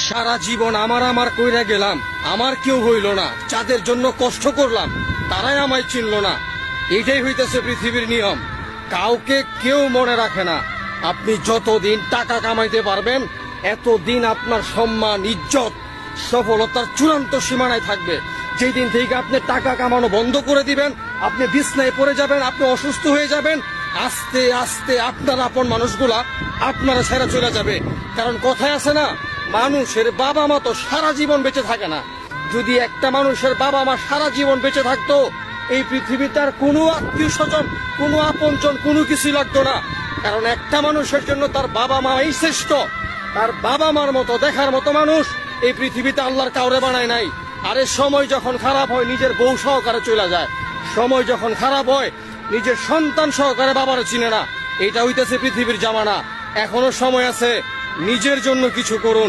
সারা জীবন আমার কইরা গেলাম, আমার কেউ হইল না। যাদের জন্য কষ্ট করলাম তারাই আমায় চিনল না। এটাই হইতেছে পৃথিবীর নিয়ম, কাউকে কেউ মনে রাখে না। আপনি যতদিন টাকা কামাইতে পারবেন এতদিন আপনার সম্মান, ইজ্জত, সফলতার চূড়ান্ত সীমানায় থাকবে। যেই দিন থেকে আপনি টাকা কামানো বন্ধ করে দিবেন, আপনি বিছনায় পড়ে যাবেন, আপনি অসুস্থ হয়ে যাবেন, আস্তে আস্তে আপনার আপন মানুষগুলা আপনারা ছেড়ে চলে যাবে। কারণ কথায় আছে না, মানুষের বাবা মা তো সারা জীবন বেঁচে থাকে না। যদি একটা মানুষের বাবা মা সারা জীবন বেঁচে থাকতো, এই পৃথিবীতে আর কোনো আত্মীয় স্বজন, কোনো আপনজন, কোনো কিছু লাগতো না। কারণ একটা মানুষের জন্য তার বাবা মা এই শ্রেষ্ঠ। তার বাবা মার মতো দেখার মতো মানুষ এই পৃথিবীতে আল্লাহর কাউরে বানায় নাই। আরে সময় যখন খারাপ হয় নিজের বউ সহকারে চলে যায়, সময় যখন খারাপ হয় নিজের সন্তান সহকারে বাবারে চিনে না। এটা হইতেছে পৃথিবীর জামানা। এখনো সময় আছে, নিজের জন্য কিছু করুন।